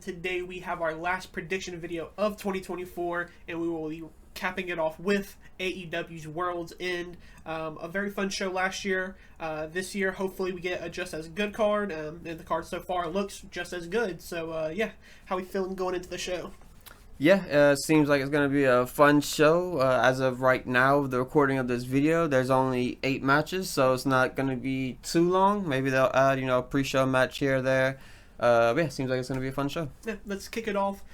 Today we have our last prediction video of 2024, and we will be capping it off with AEW's World's End. A very fun show last year. This year, hopefully, we get a just as good card, and the card so far looks just as good. So, how are we feeling going into the show? Yeah, seems like it's going to be a fun show. As of right now, the recording of this video, there's only 8 matches, so it's not going to be too long. Maybe they'll add, a pre-show match here or there. But yeah, seems like it's going to be a fun show. Yeah, let's kick it off.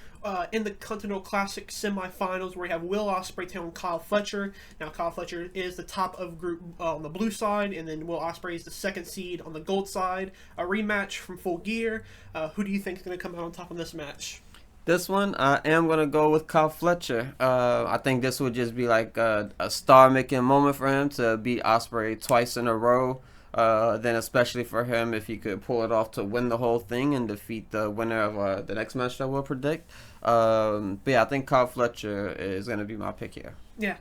In the Continental Classic semifinals, where we have Will Ospreay taking on Kyle Fletcher. Now, Kyle Fletcher is the top of group on the blue side, and then Will Ospreay is the second seed on the gold side. A rematch from Full Gear. Who do you think is going to come out on top of this match? This one, I am going to go with Kyle Fletcher. I think this would just be like a star-making moment for him to beat Ospreay twice in a row. Then especially for him, if he could pull it off to win the whole thing and defeat the winner of the next match that we'll predict. But yeah, I think Kyle Fletcher is going to be my pick here. Yeah,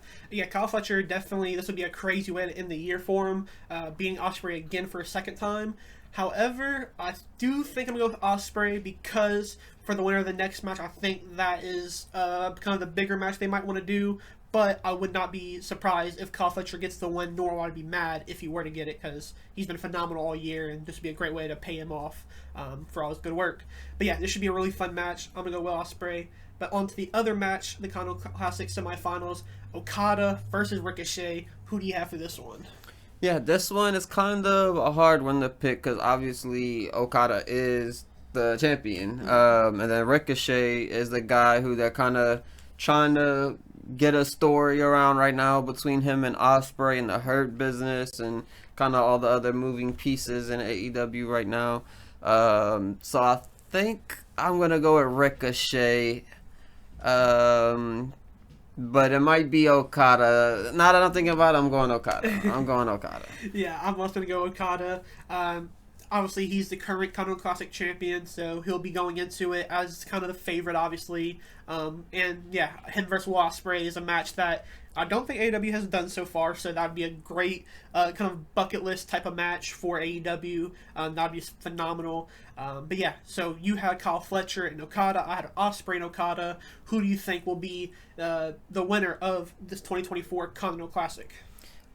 Kyle Fletcher, definitely, this would be a crazy way to end the year for him, beating Ospreay again for a second time. However, I do think I'm going to go with Ospreay because for the winner of the next match, I think that is kind of the bigger match they might want to do. But I would not be surprised if Kyle Fletcher gets the win, nor would I be mad if he were to get it, because he's been phenomenal all year, and this would be a great way to pay him off for all his good work. But yeah, this should be a really fun match. I'm going to go Will Ospreay. But on to the other match, the Continental Classic semifinals, Okada versus Ricochet. Who do you have for this one? Yeah, this one is kind of a hard one to pick because obviously Okada is the champion. And then Ricochet is the guy who they're kind of trying to get a story around right now between him and Ospreay and the Hurt Business and kind of all the other moving pieces in AEW right now. So I think I'm going to go with Ricochet. But it might be Okada. Now that I'm thinking about it, I'm going Okada. Yeah, I'm also going to go Okada. Obviously, he's the current Continental Classic champion, so he'll be going into it as kind of the favorite, obviously. And yeah, him versus Will Ospreay is a match that I don't think AEW has done so far, so that would be a great kind of bucket list type of match for AEW. That would be phenomenal. But yeah, so you had Kyle Fletcher and Okada. I had Ospreay and Okada. Who do you think will be the winner of this 2024 Continental Classic?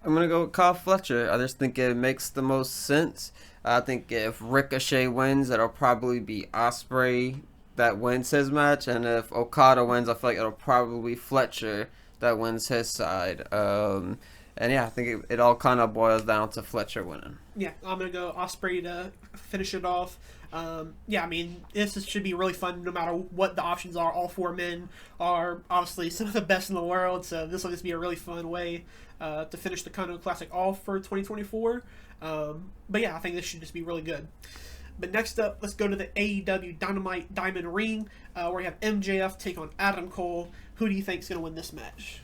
I'm going to go with Kyle Fletcher. I just think it makes the most sense. I think if Ricochet wins, it'll probably be Ospreay that wins his match. And if Okada wins, I feel like it'll probably be Fletcher that wins his side. And yeah, I think it all kind of boils down to Fletcher winning. Yeah, I'm going to go Ospreay to finish it off. Yeah, I mean, this should be really fun no matter what the options are. All 4 men are obviously some of the best in the world, so this will just be a really fun way to finish the Continental Classic off for 2024. But yeah, I think this should just be really good. But next up, let's go to the AEW Dynamite Diamond Ring, where we have MJF take on Adam Cole. Who do you think is going to win this match?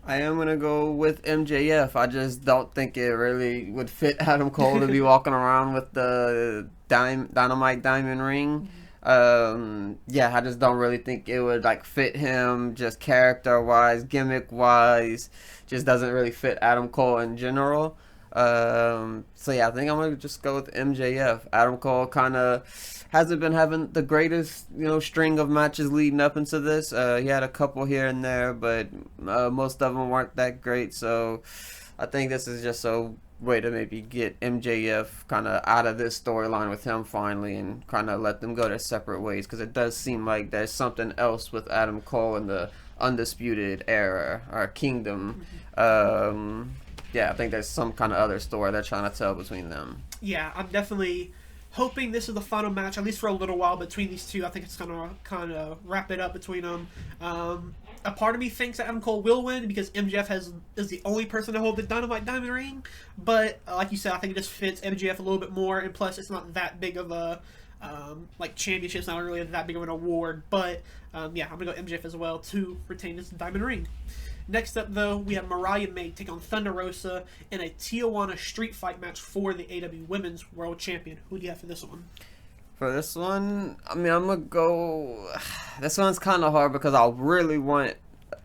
I am going to go with MJF. I just don't think it really would fit Adam Cole to be walking around with the Dynamite Diamond Ring. Yeah, I just don't really think it would fit him just character-wise, gimmick-wise. Just doesn't really fit Adam Cole in general. So yeah, I think I'm going to just go with MJF. Adam Cole kind of hasn't been having the greatest, string of matches leading up into this. He had a couple here and there, but most of them weren't that great. So I think this is just a way to maybe get MJF kind of out of this storyline with him finally and kind of let them go their separate ways, because it does seem like there's something else with Adam Cole in the Undisputed Era or Kingdom. Yeah, I think there's some kind of other story they're trying to tell between them. Yeah, I'm definitely hoping this is the final match, at least for a little while, between these two. I think it's gonna kind of wrap it up between them. A part of me thinks that Adam Cole will win because MJF is the only person to hold the Dynamite Diamond Ring. But like you said, I think it just fits MJF a little bit more, and plus it's not that big of a championship's not really that big of an award. But yeah, I'm gonna go MJF as well to retain this Diamond Ring. Next up, though, we have Mariah May take on Thunder Rosa in a Tijuana street fight match for the AEW Women's World Champion. Who do you have for this one? For this one, I mean, I'm going to go... This one's kind of hard because I really want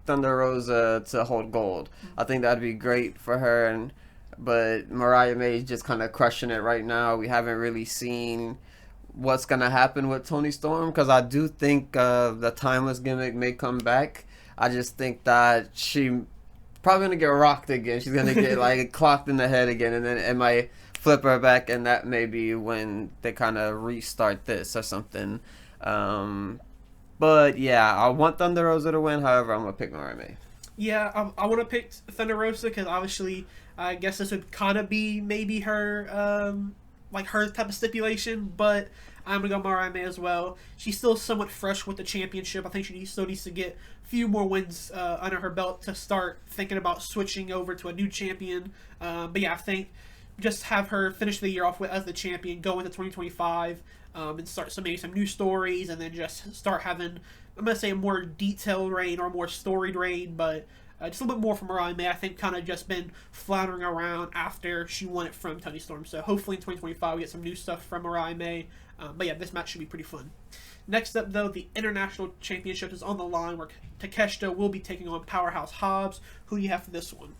Thunder Rosa to hold gold. I think that'd be great for her, but Mariah May is just kind of crushing it right now. We haven't really seen what's gonna happen with Tony Storm, because I do think the timeless gimmick may come back. I just think that she probably gonna get rocked again. She's gonna get like clocked in the head again, and then it might flip her back, and that may be when they kind of restart this or something. But yeah, I want Thunder Rosa to win. However, I'm gonna pick Mariah May. Yeah, I want to pick Thunder Rosa because obviously I guess this would kind of be maybe her like her type of stipulation, but I'm gonna go Mariah May as well. She's still somewhat fresh with the championship. I think she still needs to get a few more wins under her belt to start thinking about switching over to a new champion. But yeah, I think just have her finish the year off with as the champion, go into 2025, and start maybe some new stories, and then just start having, I'm gonna say, a more detailed reign or a more storied reign, but just a little bit more from Mariah May. I think kind of just been floundering around after she won it from Toni Storm. So hopefully in 2025 we get some new stuff from Mariah May. But yeah, this match should be pretty fun. Next up, though, the International Championship is on the line where Takeshita will be taking on Powerhouse Hobbs. Who do you have for this one?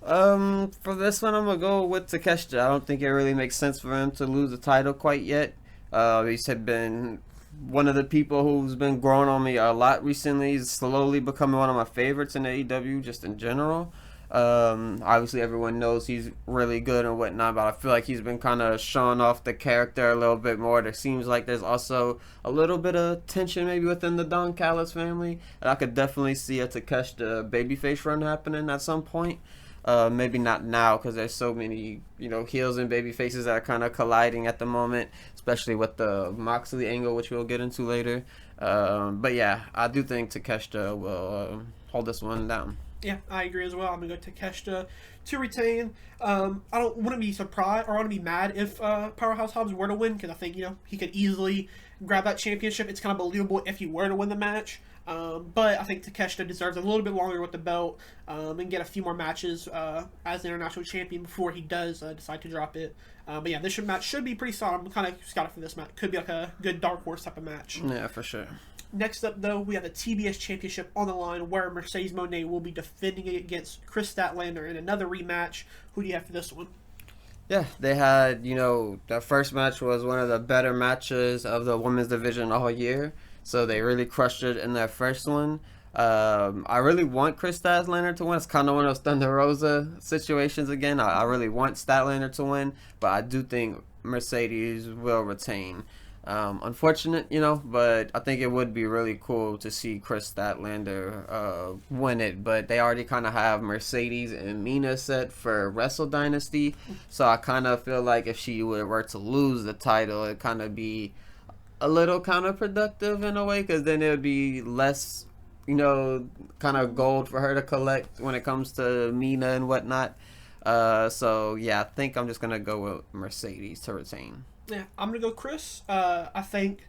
For this one, I'm gonna go with Takeshita. I don't think it really makes sense for him to lose the title quite yet. He's been one of the people who's been growing on me a lot recently. He's slowly becoming one of my favorites in AEW, just in general. Obviously everyone knows he's really good and whatnot, but I feel like he's been kind of showing off the character a little bit more. There seems like there's also a little bit of tension maybe within the Don Callis family, and I could definitely see a Takeshita babyface run happening at some point. Maybe not now because there's so many, heels and baby faces that are kind of colliding at the moment, especially with the Moxley angle, which we'll get into later. But yeah, I do think Takeshita will hold this one down. Yeah, I agree as well. I'm gonna go Takeshita to retain. Wouldn't be surprised or I wouldn't be mad if Powerhouse Hobbs were to win, because I think he could easily grab that championship. It's kind of believable if he were to win the match. But I think Takeshita deserves a little bit longer with the belt and get a few more matches as the international champion before he does decide to drop it. But yeah, this match should be pretty solid. I'm kind of scouted for this match. Could be like a good dark horse type of match. Yeah, for sure. Next up, though, we have the TBS Championship on the line where Mercedes Moné will be defending it against Kris Statlander in another rematch. Who do you have for this one? Yeah, they had, the first match was one of the better matches of the women's division all year. So they really crushed it in their first one. I really want Kris Statlander to win. It's kind of one of those Thunder Rosa situations again. I really want Statlander to win, but I do think Mercedes will retain. Unfortunate, but I think it would be really cool to see Kris Statlander win it. But they already kind of have Mercedes and Mina set for Wrestle Dynasty, so I kind of feel like if she were to lose the title, it'd kind of be a little counterproductive in a way, because then it would be less, kind of gold for her to collect when it comes to Mina and whatnot. So yeah, I think I'm just gonna go with Mercedes to retain. Yeah, I'm going to go Kris. I think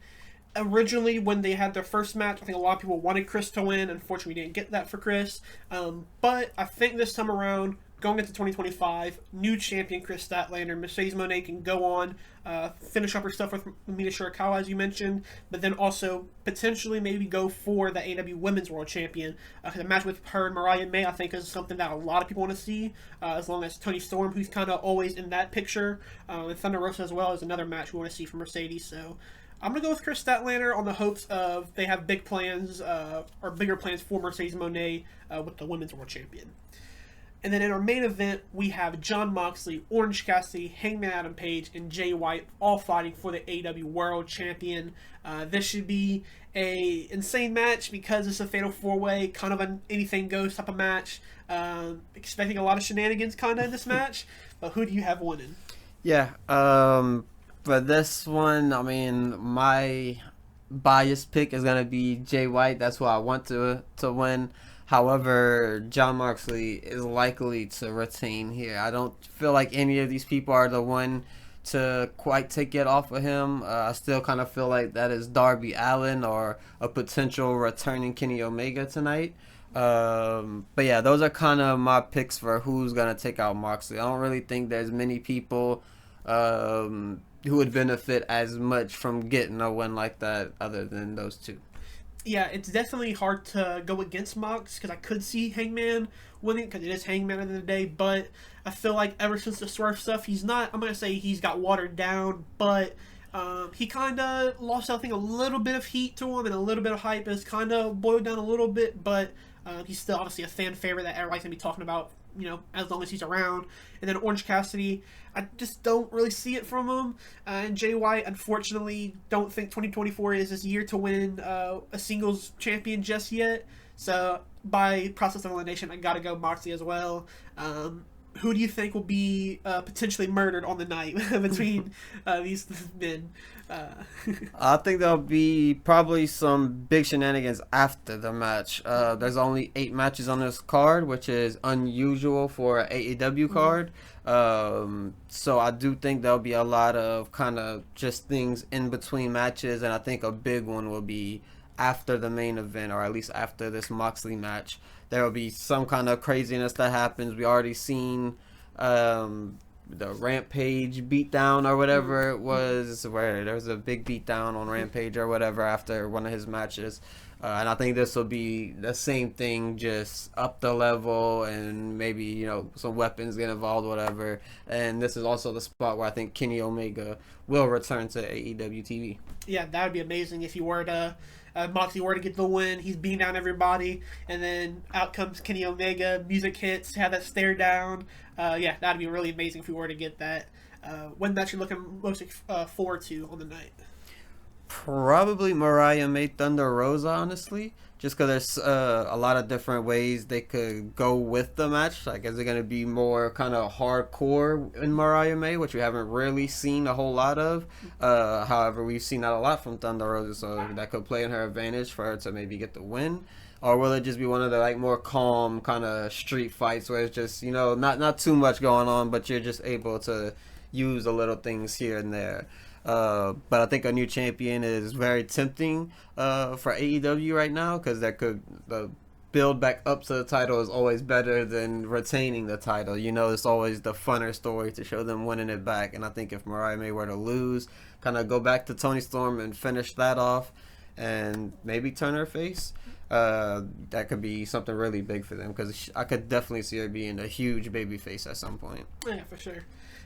originally when they had their first match, I think a lot of people wanted Kris to win. Unfortunately, we didn't get that for Kris. But I think this time around, going into 2025, new champion Kris Statlander, Mercedes Moné can go on, finish up her stuff with Mina Shirakawa, as you mentioned, but then also potentially maybe go for the AEW Women's World Champion. The match with her and Mariah May, I think, is something that a lot of people want to see, as long as Toni Storm, who's kind of always in that picture, and Thunder Rosa as well, is another match we want to see from Mercedes. So I'm going to go with Kris Statlander on the hopes of they have big plans, or bigger plans for Mercedes Moné with the Women's World Champion. And then in our main event, we have Jon Moxley, Orange Cassidy, Hangman Adam Page, and Jay White all fighting for the AEW World Champion. This should be a insane match because it's a fatal four-way, kind of an anything goes type of match. Expecting a lot of shenanigans kind of in this match. But who do you have winning? Yeah, for this one, my biased pick is gonna be Jay White. That's who I want to win. However, Jon Moxley is likely to retain here. I don't feel like any of these people are the one to quite take it off of him. I still kind of feel like that is Darby Allin or a potential returning Kenny Omega tonight. But yeah, those are kind of my picks for who's going to take out Moxley. I don't really think there's many people who would benefit as much from getting a win like that other than those two. Yeah, it's definitely hard to go against Mox because I could see Hangman winning because it is Hangman at the end of the day, but I feel like ever since the Swerve stuff, he's not, I'm going to say he's got watered down, but He kind of lost, I think, a little bit of heat to him and a little bit of hype. Has kind of boiled down a little bit, but he's still obviously a fan favorite that everybody's gonna be talking about, as long as he's around. And then Orange Cassidy, I just don't really see it from him. And Jay White, unfortunately, don't think 2024 is his year to win a singles champion just yet. So by process of elimination, I gotta go Moxley as well. Who do you think will be potentially murdered on the night between these men? I think there'll be probably some big shenanigans after the match. There's only 8 matches on this card, which is unusual for an AEW card. So I do think there'll be a lot of kind of just things in between matches, and I think a big one will be after the main event, or at least after this Moxley match. There will be some kind of craziness that happens. We already seen the Rampage beatdown or whatever it was, where there was a big beatdown on Rampage or whatever after one of his matches. And I think this will be the same thing, just up the level, and maybe, some weapons get involved, whatever. And this is also the spot where I think Kenny Omega will return to AEW TV. Yeah, that would be amazing if he were to... Moxley were to get the win. He's beating down everybody, and then out comes Kenny Omega. Music hits, have that stare down. Yeah, that'd be really amazing if we were to get that. When match you're looking most forward to on the night? Probably Mariah May Thunder Rosa, honestly. Just because there's a lot of different ways they could go with the match. Like, is it going to be more kind of hardcore in Mariah May, which we haven't really seen a whole lot of. However, we've seen that a lot from Thunder Rosa, so that could play in her advantage for her to maybe get the win. Or will it just be one of the more calm kind of street fights where it's just, not too much going on, but you're just able to use the little things here and there. But I think a new champion is very tempting for AEW right now, because the build back up to the title is always better than retaining the title. It's always the funner story to show them winning it back. And I think if Mariah May were to lose, kind of go back to Toni Storm and finish that off and maybe turn her face, that could be something really big for them, because I could definitely see her being a huge baby face at some point. Yeah, for sure.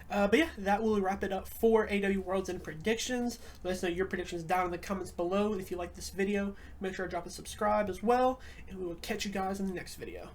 But yeah, that will wrap it up for AEW Worlds and predictions. Let us know your predictions down in the comments below. If you like this video, make sure to drop a subscribe as well, and we will catch you guys in the next video.